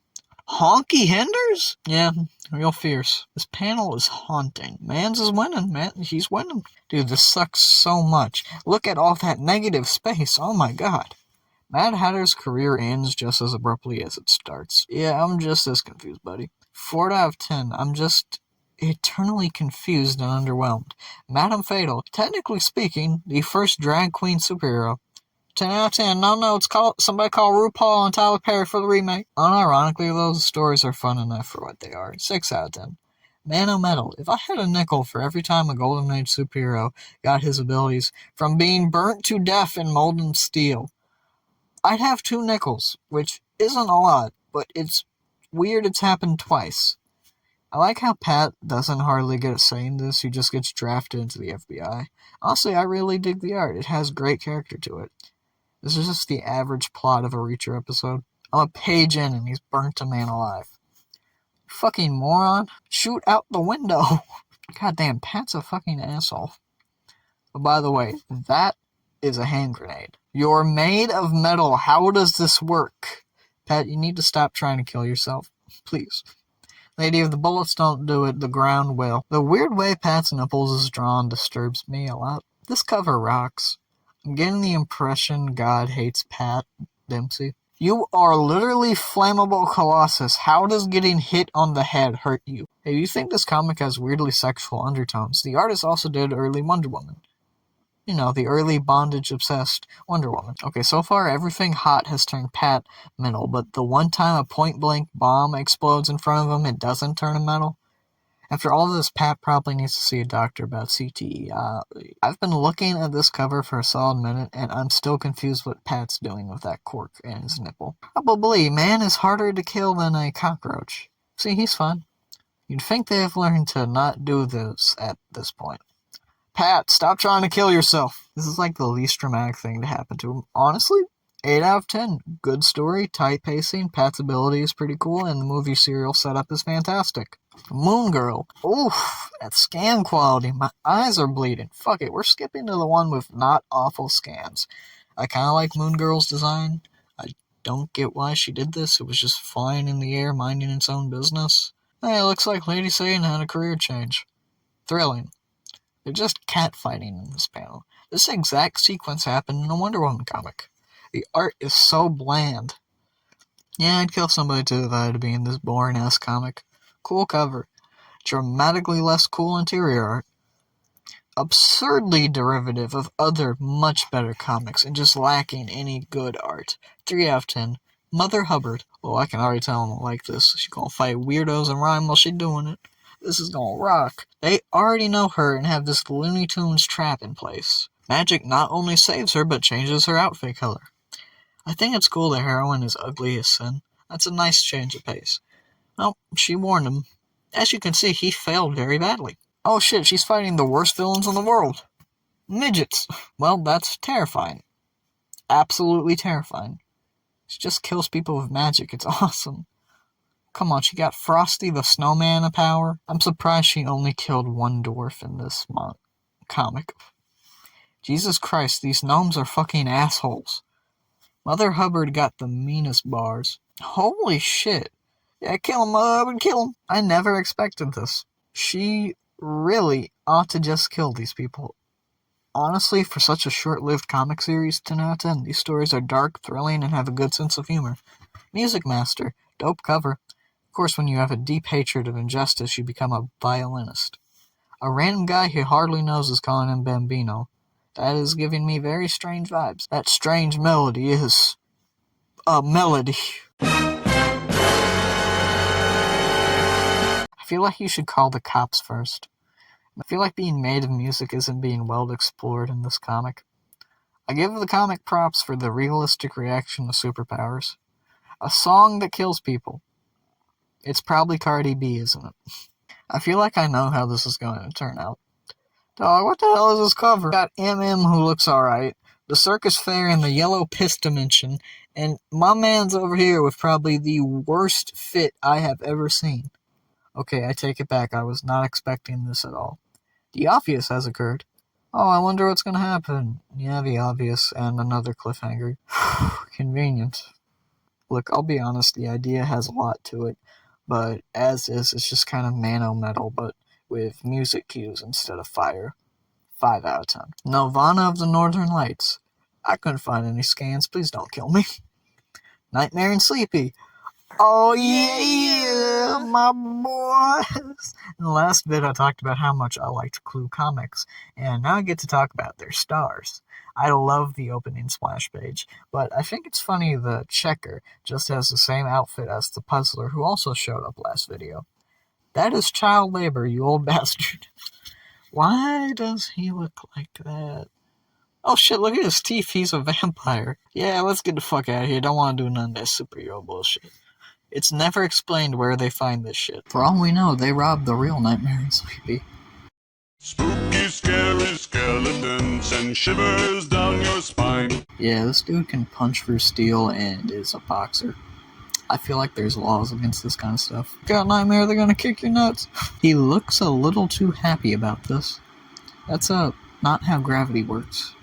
Honky Henders? Yeah, real fierce. This panel is haunting. Mans is winning, man. He's winning. Dude, this sucks so much. Look at all that negative space. Oh my god. Mad Hatter's career ends just as abruptly as it starts. Yeah, I'm just as confused, buddy. 4 out of 10. I'm just eternally confused and underwhelmed. Madame Fatal, technically speaking, the first drag queen superhero. 10 out of 10. No, it's somebody called RuPaul and Tyler Perry for the remake. Unironically, those stories are fun enough for what they are. 6 out of 10. Man o' Metal. If I had a nickel for every time a Golden Age superhero got his abilities from being burnt to death in molten steel, I'd have 2 nickels, which isn't a lot, but it's weird it's happened twice. I like how Pat doesn't hardly get a say in this, he just gets drafted into the FBI. Honestly, I really dig the art. It has great character to it. This is just the average plot of a Reacher episode. I'm a page in and he's burnt a man alive. Fucking moron. Shoot out the window. Goddamn, Pat's a fucking asshole. But by the way, that is a hand grenade. You're made of metal. How does this work? Pat, you need to stop trying to kill yourself. Please. Lady, if the bullets don't do it, the ground will. The weird way Pat's nipples is drawn disturbs me a lot. This cover rocks. I'm getting the impression God hates Pat Dempsey. You are literally flammable Colossus. How does getting hit on the head hurt you? Hey, you think this comic has weirdly sexual undertones? The artist also did early Wonder Woman. You know, the early bondage-obsessed Wonder Woman. Okay, so far everything hot has turned Pat metal, but the one time a point-blank bomb explodes in front of him, it doesn't turn him metal. After all of this, Pat probably needs to see a doctor about CTE. I've been looking at this cover for a solid minute, and I'm still confused what Pat's doing with that cork in his nipple. Probably, man is harder to kill than a cockroach. See, he's fine. You'd think they've learned to not do this at this point. Pat, stop trying to kill yourself. This is like the least dramatic thing to happen to him. Honestly, 8 out of 10. Good story, tight pacing, Pat's ability is pretty cool, and the movie serial setup is fantastic. Moon Girl. Oof, that scan quality. My eyes are bleeding. Fuck it, we're skipping to the one with not awful scans. I kind of like Moon Girl's design. I don't get why she did this. It was just flying in the air, minding its own business. Hey, it looks like Lady Satan had a career change. Thrilling. They're just catfighting in this panel. This exact sequence happened in a Wonder Woman comic. The art is so bland. Yeah, I'd kill somebody too if I had to be in this boring-ass comic. Cool cover. Dramatically less cool interior art. Absurdly derivative of other much better comics and just lacking any good art. 3 out of 10. Mother Hubbard. Oh, I can already tell I'm like this. She's gonna fight weirdos and rhyme while she's doing it. This is gonna rock. They already know her and have this Looney Tunes trap in place. Magic not only saves her, but changes her outfit color. I think it's cool the heroine is ugly as sin. That's a nice change of pace. Well, she warned him. As you can see, he failed very badly. Oh shit, she's fighting the worst villains in the world. Midgets. Well, that's terrifying. Absolutely terrifying. She just kills people with magic. It's awesome. Come on, she got Frosty the Snowman a power. I'm surprised she only killed one dwarf in this comic. Jesus Christ, these gnomes are fucking assholes. Mother Hubbard got the meanest bars. Holy shit. Yeah, kill him, Mother Hubbard, kill him. I never expected this. She really ought to just kill these people. Honestly, for such a short-lived comic series, 10 out of 10. These stories are dark, thrilling, and have a good sense of humor. Music Master. Dope cover. Of course, when you have a deep hatred of injustice, you become a violinist. A random guy who hardly knows is calling him Bambino. That is giving me very strange vibes. That strange melody is a melody. I feel like you should call the cops first. I feel like being made of music isn't being well explored in this comic. I give the comic props for the realistic reaction to superpowers. A song that kills people. It's probably Cardi B, isn't it? I feel like I know how this is going to turn out. Dog, what the hell is this cover? Got MM who looks alright, the Circus Fair in the yellow piss dimension, and my man's over here with probably the worst fit I have ever seen. Okay, I take it back. I was not expecting this at all. The obvious has occurred. Oh, I wonder what's going to happen. Yeah, the obvious, and another cliffhanger. Convenient. Look, I'll be honest, the idea has a lot to it, but as is, it's just kind of mano-metal, but with music cues instead of fire. 5 out of 10. Nirvana of the Northern Lights. I couldn't find any scans, please don't kill me. Nightmare and Sleepy. Oh yeah, my boys! In the last bit I talked about how much I liked Clue Comics, and now I get to talk about their stars. I love the opening splash page, but I think it's funny the Checker just has the same outfit as the Puzzler who also showed up last video. That is child labor, you old bastard. Why does he look like that? Oh shit, look at his teeth, he's a vampire. Yeah, let's get the fuck out of here, don't want to do none of that superhero bullshit. It's never explained where they find this shit. For all we know, they robbed the real Nightmare and Sleepy. Spooky, scary skeletons and shivers down your spine. Yeah, this dude can punch through steel and is a boxer. I feel like there's laws against this kind of stuff. Got Nightmare, they're gonna kick your nuts. He looks a little too happy about this. That's not how gravity works.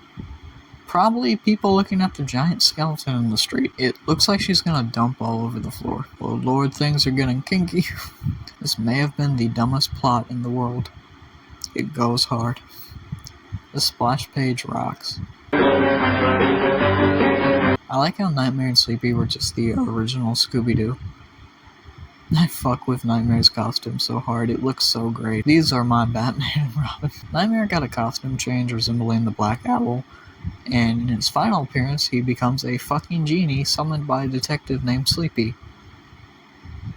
Probably people looking at the giant skeleton in the street. It looks like she's gonna dump all over the floor. Oh lord, things are getting kinky. This may have been the dumbest plot in the world. It goes hard. The splash page rocks. I like how Nightmare and Sleepy were just the original Scooby-Doo. I fuck with Nightmare's costume so hard, it looks so great. These are my Batman and Robin. Nightmare got a costume change resembling the Black Owl, and in his final appearance, he becomes a fucking genie summoned by a detective named Sleepy.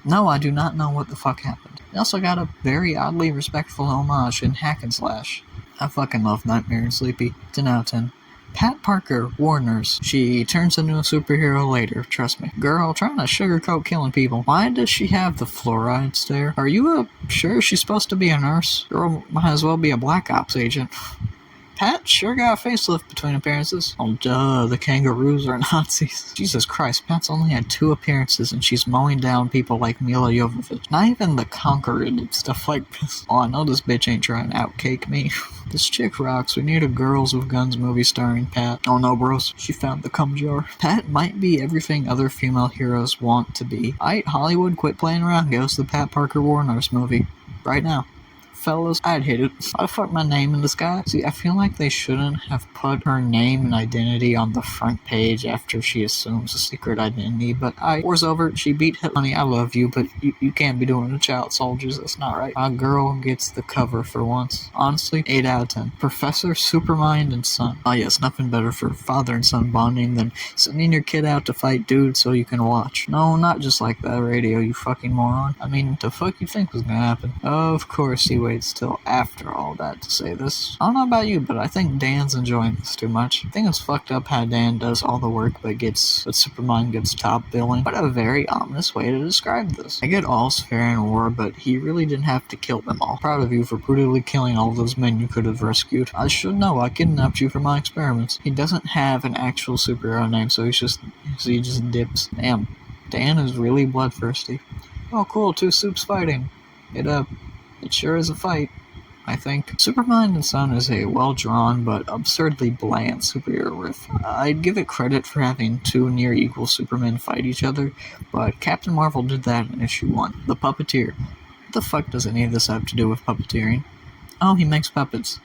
No, I do not know what the fuck happened. He also got a very oddly respectful homage in Hack and Slash. I fucking love Nightmare and Sleepy. 10 out of 10. Pat Parker, War Nurse. She turns into a superhero later, trust me. Girl, trying to sugarcoat killing people. Why does she have the fluoride stare? Are you sure she's supposed to be a nurse? Girl might as well be a Black Ops agent. Pat sure got a facelift between appearances. Oh duh, the kangaroos are Nazis. Jesus Christ, Pat's only had 2 appearances and she's mowing down people like Mila Jovovich. Not even the Conqueror did stuff like this. Oh, I know this bitch ain't trying to outcake me. This chick rocks. We need a Girls with Guns movie starring Pat. Oh no, bros. She found the cum jar. Pat might be everything other female heroes want to be. Aight, Hollywood, quit playing around. Go to the Pat Parker War Nurse movie. Right now. Fellas, I'd hit it. Why the fuck my name in the sky? See, I feel like they shouldn't have put her name and identity on the front page after she assumes a secret identity, but war's over, she beat Hitler. Honey, I love you, but you can't be doing the child soldiers, that's not right. My girl gets the cover for once. Honestly, 8 out of 10. Professor, Supermind, and Son. Oh yes, nothing better for father and son bonding than sending your kid out to fight dudes so you can watch. No, not just like that radio, you fucking moron. I mean, the fuck you think was gonna happen? Of course he waits till after all that to say this. I don't know about you, but I think Dan's enjoying this too much. I think it's fucked up how Dan does all the work but Supermind gets top billing. What a very ominous way to describe this. I get all's fair in war, but he really didn't have to kill them all. Proud of you for brutally killing all those men you could have rescued. I should know, I kidnapped you for my experiments. He doesn't have an actual superhero name, so he just dips. Damn, Dan is really bloodthirsty. Oh cool, 2 soups fighting. It sure is a fight, I think. Supermind and Son is a well-drawn but absurdly bland superhero riff. I'd give it credit for having 2 near-equal Supermen fight each other, but Captain Marvel did that in issue 1. The Puppeteer. What the fuck does any of this have to do with puppeteering? Oh, he makes puppets.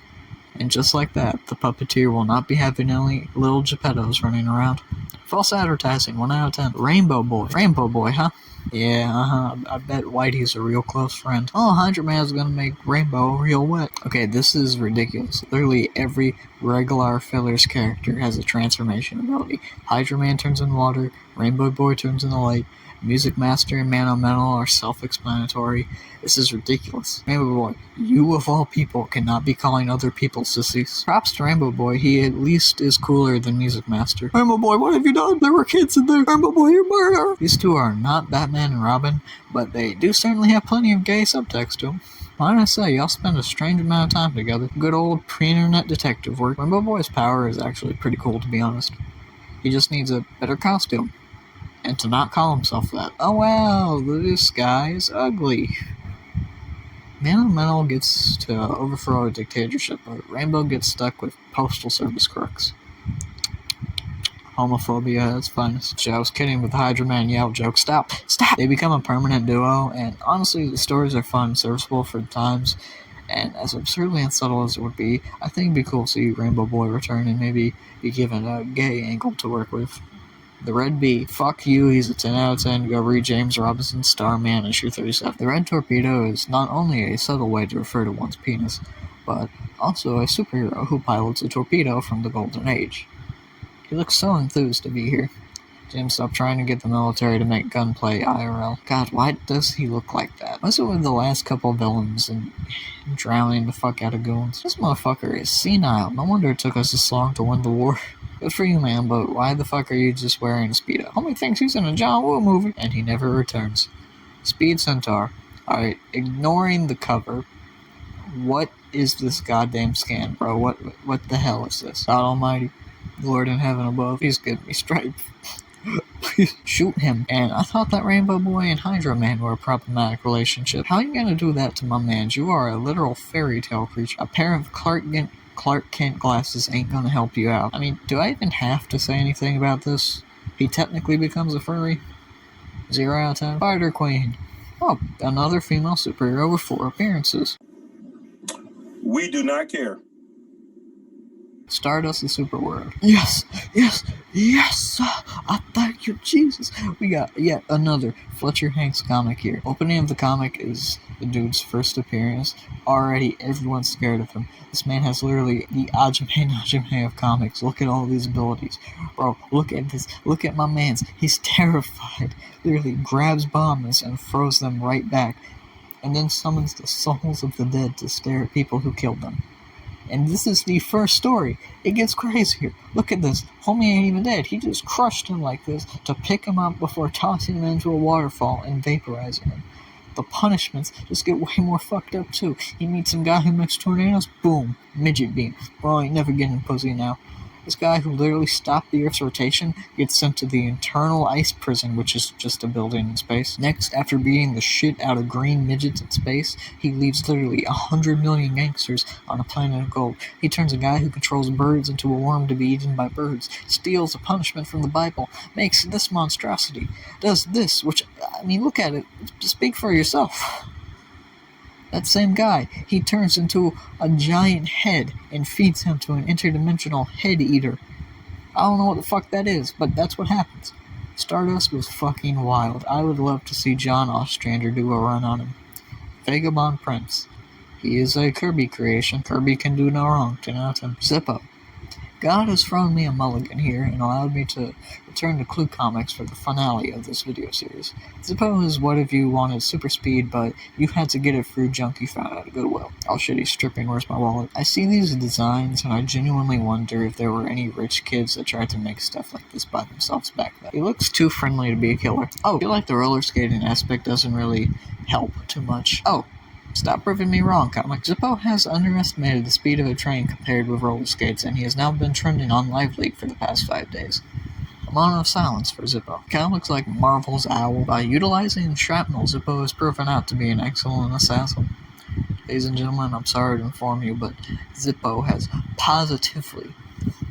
And just like that, the Puppeteer will not be having any little Geppettos running around. False advertising, 1 out of 10. Rainbow Boy. Rainbow Boy, huh? Yeah, I bet Whitey's a real close friend. Oh, Hydra Man's gonna make Rainbow real wet. Okay, this is ridiculous. Literally every regular filler's character has a transformation ability. Hydra Man turns in water, Rainbow Boy turns into light, Music Master and Man on Metal are self-explanatory. This is ridiculous. Rainbow Boy, you of all people cannot be calling other people sissies. Props to Rainbow Boy, he at least is cooler than Music Master. Rainbow Boy, what have you done? There were kids in there. Rainbow Boy, you murderer. These two are not Batman and Robin, but they do certainly have plenty of gay subtext to them. Why did I say, y'all spend a strange amount of time together. Good old pre-internet detective work. Rainbow Boy's power is actually pretty cool, to be honest. He just needs a better costume. And to not call himself that. Oh wow, this guy is ugly. Man on Metal gets to overthrow a dictatorship, but Rainbow gets stuck with postal service crooks. Homophobia at its finest. I was kidding with the Hydra Man yell joke. Stop! Stop! They become a permanent duo, and honestly, the stories are fun and serviceable for the times. And as absurdly unsubtle as it would be, I think it'd be cool to see Rainbow Boy return and maybe be given a gay angle to work with. The Red Bee, fuck you, he's a 10 out of 10, go read James Robinson's Starman issue 37. The Red Torpedo is not only a subtle way to refer to one's penis, but also a superhero who pilots a torpedo from the Golden Age. He looks so enthused to be here. James, stop trying to get the military to make gunplay IRL. God, why does he look like that? What's it with the last couple villains and drowning the fuck out of goons? This motherfucker is senile. No wonder it took us this long to win the war. Good for you, man, but why the fuck are you just wearing a Speedo? Homie thinks he's in a John Woo movie, and he never returns. Speed Centaur. Alright, ignoring the cover, what is this goddamn scan, bro? What the hell is this? God almighty, Lord in heaven above, please give me strength. Please shoot him. And I thought that Rainbow Boy and Hydra Man were a problematic relationship. How are you gonna do that to my mans? You are a literal fairy tale creature. A pair of Clark Kent glasses ain't gonna help you out. I mean, do I even have to say anything about this? He technically becomes a furry? 0 out of 10. Spider Queen. Oh, another female superhero with 4 appearances. We do not care. Stardust and Superworld. Yes, yes, yes! I thank you, Jesus. We got yet another Fletcher Hanks comic here. Opening of the comic is the dude's first appearance. Already everyone's scared of him. This man has literally the Ajime of comics. Look at all these abilities. Bro, look at this. Look at my man's. He's terrified. Literally grabs bombs and throws them right back. And then summons the souls of the dead to stare at people who killed them. And this is the first story. It gets crazier. Look at this. Homie ain't even dead. He just crushed him like this to pick him up before tossing him into a waterfall and vaporizing him. The punishments just get way more fucked up too. He meets some guy who makes tornadoes. Boom. Midget beam. Bro, ain't never getting pussy now. This guy who literally stopped the Earth's rotation gets sent to the internal ice prison, which is just a building in space. Next, after beating the shit out of green midgets in space, he leaves literally 100 million gangsters on a planet of gold. He turns a guy who controls birds into a worm to be eaten by birds, steals a punishment from the Bible, makes this monstrosity, does this, which, I mean, look at it, speak for yourself. That same guy, he turns into a giant head and feeds him to an interdimensional head eater. I don't know what the fuck that is, but that's what happens. Stardust was fucking wild. I would love to see John Ostrander do a run on him. Vagabond Prince. He is a Kirby creation. Kirby can do no wrong. 10 out of 10. Zippo. God has thrown me a mulligan here and allowed me to return to Clue Comics for the finale of this video series. Zippo is what if you wanted super speed, but you had to get it through junk you found at Goodwill. Oh shit, he's stripping, where's my wallet? I see these designs and I genuinely wonder if there were any rich kids that tried to make stuff like this by themselves back then. He looks too friendly to be a killer. Oh, I feel like the roller skating aspect doesn't really help too much. Oh, stop proving me wrong, comic. Zippo has underestimated the speed of a train compared with roller skates, and he has now been trending on Live Leak for the past 5 days. A moment of silence for Zippo. Kinda looks like Marvel's Owl. By utilizing shrapnel, Zippo has proven out to be an excellent assassin. Ladies and gentlemen, I'm sorry to inform you, but Zippo has positively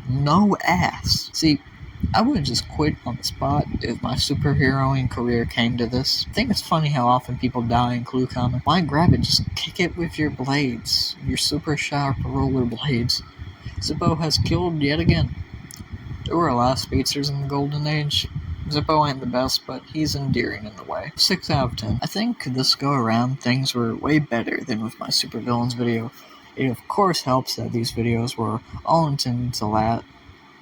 no ass. See, I would just quit on the spot if my superheroing career came to this. I think it's funny how often people die in Clue Comics. Why grab it? Just kick it with your blades. Your super sharp roller blades. Zippo has killed yet again. There were a lot of speedsters in the Golden Age. Zippo ain't the best, but he's endearing in the way. 6 out of 10. I think this go around things were way better than with my supervillains video. It of course helps that these videos were all intended to last.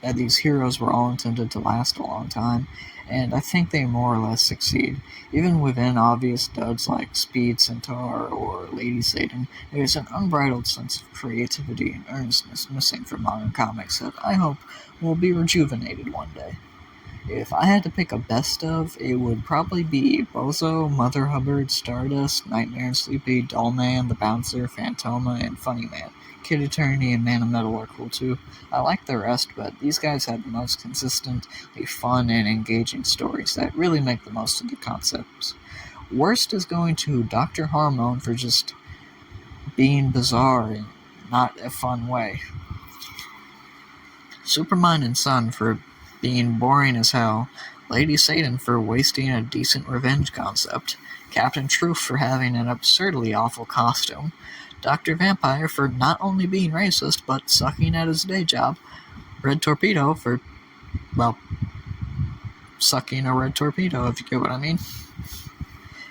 That these heroes were all intended to last a long time, and I think they more or less succeed. Even within obvious duds like Speed Centaur or Lady Satan, there's an unbridled sense of creativity and earnestness missing from modern comics that I hope will be rejuvenated one day. If I had to pick a best of, it would probably be Bozo, Mother Hubbard, Stardust, Nightmare and Sleepy, Dollman, the Bouncer, Phantoma, and Funny Man. Kid Eternity and Man of Metal are cool too. I like the rest, but these guys have the most consistently fun and engaging stories that really make the most of the concepts. Worst is going to Dr. Hormone for just being bizarre in not a fun way. Supermind and Sun for being boring as hell, Lady Satan for wasting a decent revenge concept, Captain Truth for having an absurdly awful costume, Dr. Vampire for not only being racist but sucking at his day job, Red Torpedo for, well, sucking a red torpedo, if you get what I mean,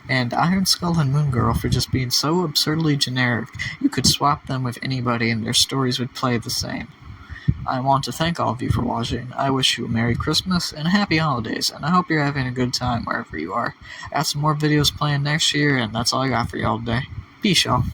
and Iron Skull and Moon Girl for just being so absurdly generic you could swap them with anybody and their stories would play the same. I want to thank all of you for watching. I wish you a Merry Christmas and Happy Holidays, and I hope you're having a good time wherever you are. I got some more videos planned next year, and that's all I got for y'all today. Peace, y'all.